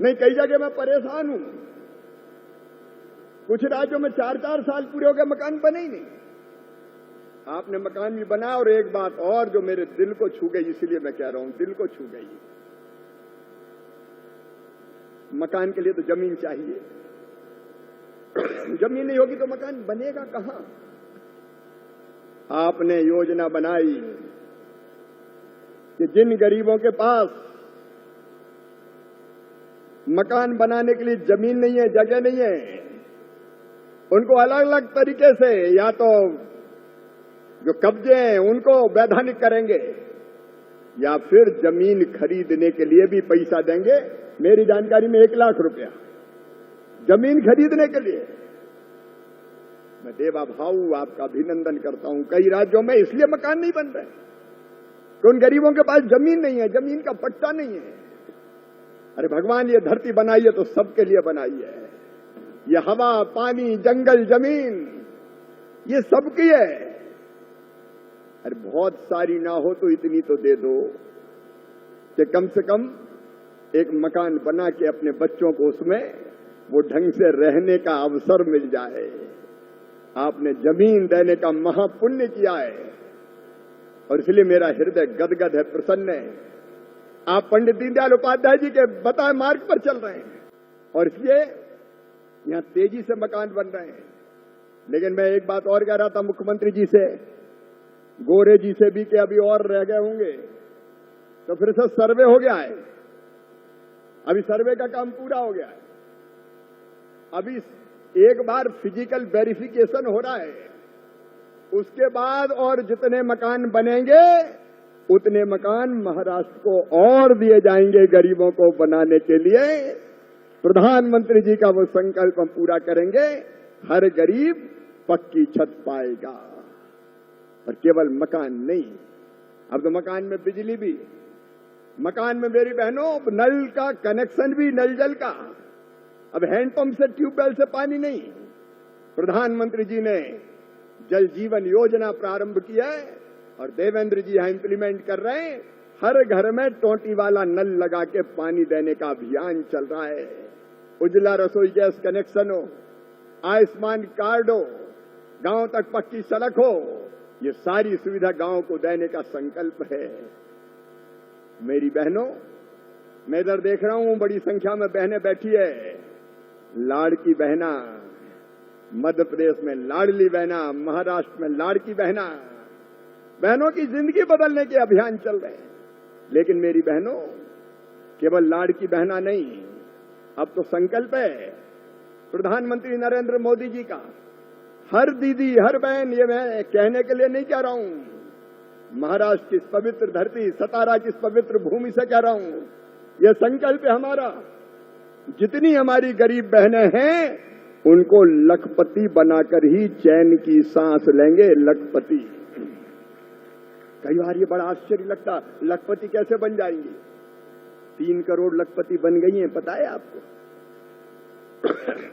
नहीं, कई जगह मैं परेशान हूं। कुछ राज्यों में 4-4 साल पूरे हो गए, मकान बने ही नहीं। आपने मकान भी बनाया। और एक बात और जो मेरे दिल को छू गई, इसलिए मैं कह रहा हूं, दिल को छू गई। मकान के लिए तो जमीन चाहिए। जमीन नहीं होगी तो मकान बनेगा कहां? आपने योजना बनाई कि जिन गरीबों के पास मकान बनाने के लिए जमीन नहीं है, जगह नहीं है, उनको अलग अलग तरीके से या तो जो कब्जे हैं उनको वैधानिक करेंगे या फिर जमीन खरीदने के लिए भी पैसा देंगे। मेरी जानकारी में 1 लाख रुपया जमीन खरीदने के लिए। मैं देवा भाऊ आपका अभिनंदन करता हूं। कई राज्यों में इसलिए मकान नहीं बन रहे कि उन गरीबों के पास जमीन नहीं है, जमीन का पट्टा नहीं है। अरे भगवान, ये धरती बनाई है तो सबके लिए बनाई है। ये हवा, पानी, जंगल, जमीन, ये सबकी है। अरे बहुत सारी ना हो तो इतनी तो दे दो कि कम से कम एक मकान बना के अपने बच्चों को उसमें वो ढंग से रहने का अवसर मिल जाए। आपने जमीन देने का महापुण्य किया है और इसलिए मेरा हृदय गदगद है, प्रसन्न है। आप पंडित दीनदयाल उपाध्याय जी के बताए मार्ग पर चल रहे हैं और इसलिए यहां तेजी से मकान बन रहे हैं। लेकिन मैं एक बात और कह रहा था मुख्यमंत्री जी से, गोरे जी से भी, कि अभी और रह गए होंगे तो फिर से सर्वे हो गया है। अभी सर्वे का काम पूरा हो गया है। अभी एक बार फिजिकल वेरिफिकेशन हो रहा है, उसके बाद और जितने मकान बनेंगे उतने मकान महाराष्ट्र को और दिए जाएंगे गरीबों को बनाने के लिए। प्रधानमंत्री जी का वो संकल्प हम पूरा करेंगे। हर गरीब पक्की छत पाएगा। और केवल मकान नहीं, अब तो मकान में बिजली भी, मकान में मेरी बहनों नल का कनेक्शन भी, नल जल का। अब हैंडपंप से, ट्यूबवेल से पानी नहीं। प्रधानमंत्री जी ने जल जीवन योजना प्रारंभ किया है और देवेंद्र जी यहां इंप्लीमेंट कर रहे हैं। हर घर में टोटी वाला नल लगा के पानी देने का अभियान चल रहा है। उज्ज्वला रसोई गैस कनेक्शन हो, आयुष्मान कार्ड हो, गांव तक पक्की सड़क हो, ये सारी सुविधा गांव को देने का संकल्प है। मेरी बहनों, मैं इधर देख रहा हूं बड़ी संख्या में बहनें बैठी है। लाड़की बहना, मध्य प्रदेश में लाडली बहना, महाराष्ट्र में लाड़की बहना, बहनों की जिंदगी बदलने के अभियान चल रहे हैं। लेकिन मेरी बहनों, केवल लाड़की बहना नहीं, अब तो संकल्प है प्रधानमंत्री नरेंद्र मोदी जी का, हर दीदी, हर बहन, ये मैं कहने के लिए नहीं कह रहा हूं, महाराष्ट्र की इस पवित्र धरती, सतारा की इस पवित्र भूमि से कह रहा हूं, यह संकल्प है हमारा। जितनी हमारी गरीब बहनें हैं उनको लखपति बनाकर ही चैन की सांस लेंगे। लखपति, कई बार ये बड़ा आश्चर्य लगता, लखपति कैसे बन जाएंगी? 3 करोड़ लखपति बन गई हैं, पता है आपको?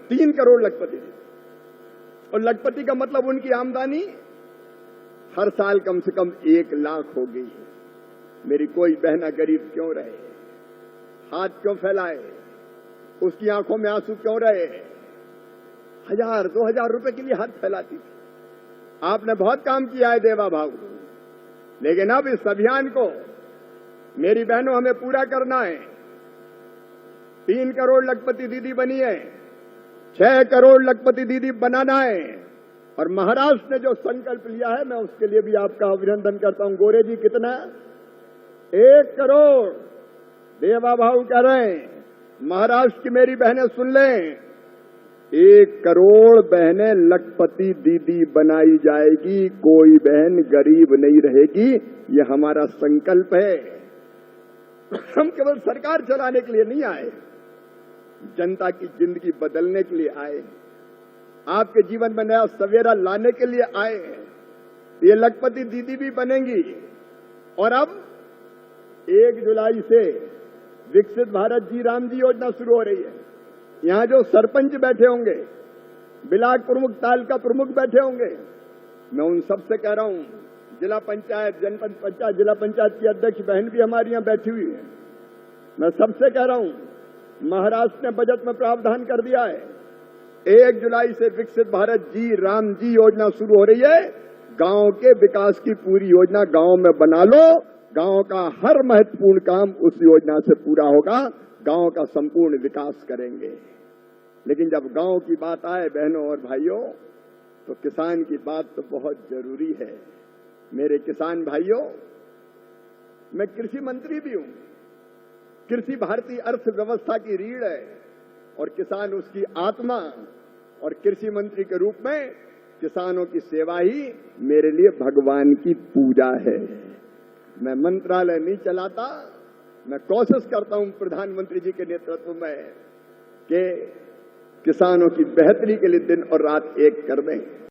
3 करोड़ लखपति। और लखपति का मतलब उनकी आमदनी हर साल कम से कम 1 लाख हो गई है। मेरी कोई बहना गरीब क्यों रहे? हाथ क्यों फैलाए? उसकी आंखों में आंसू क्यों रहे? 1000-2000 रुपए के लिए हाथ फैलाती थी। आपने बहुत काम किया है देवा भाव, लेकिन अब इस अभियान को मेरी बहनों हमें पूरा करना है। 3 करोड़ लखपति दीदी बनी है, 6 करोड़ लखपति दीदी बनाना है। और महाराष्ट्र ने जो संकल्प लिया है, मैं उसके लिए भी आपका अभिनंदन करता हूं। गोरे जी, कितना? 1 करोड़ देवा भाव कह रहे हैं। महाराष्ट्र की मेरी बहनें सुन लें, 1 करोड़ बहनें लखपति दीदी बनाई जाएगी। कोई बहन गरीब नहीं रहेगी, ये हमारा संकल्प है। हम केवल सरकार चलाने के लिए नहीं आए, जनता की जिंदगी बदलने के लिए आए, आपके जीवन में नया सवेरा लाने के लिए आए। ये लखपति दीदी भी बनेंगी। और अब 1 जुलाई से विकसित भारत जी राम जी योजना शुरू हो रही है। यहां जो सरपंच बैठे होंगे, ब्लॉक प्रमुख, तालुका प्रमुख बैठे होंगे, मैं उन सबसे कह रहा हूं, जिला पंचायत, जनपद पंचायत, जिला पंचायत की अध्यक्ष बहन भी हमारी यहां बैठी हुई है, मैं सबसे कह रहा हूं महाराष्ट्र ने बजट में प्रावधान कर दिया है, 1 जुलाई से विकसित भारत जी राम जी योजना शुरू हो रही है। गांव के विकास की पूरी योजना गांव में बना लो, गांव का हर महत्वपूर्ण काम उस योजना से पूरा होगा, गांव का संपूर्ण विकास करेंगे। लेकिन जब गांव की बात आए बहनों और भाइयों, तो किसान की बात तो बहुत जरूरी है। मेरे किसान भाइयों, मैं कृषि मंत्री भी हूं। कृषि भारतीय अर्थव्यवस्था की रीढ़ है और किसान उसकी आत्मा, और कृषि मंत्री के रूप में किसानों की सेवा ही मेरे लिए भगवान की पूजा है। मैं मंत्रालय नहीं चलाता, मैं कोशिश करता हूं प्रधानमंत्री जी के नेतृत्व में कि किसानों की बेहतरी के लिए दिन और रात एक कर दें।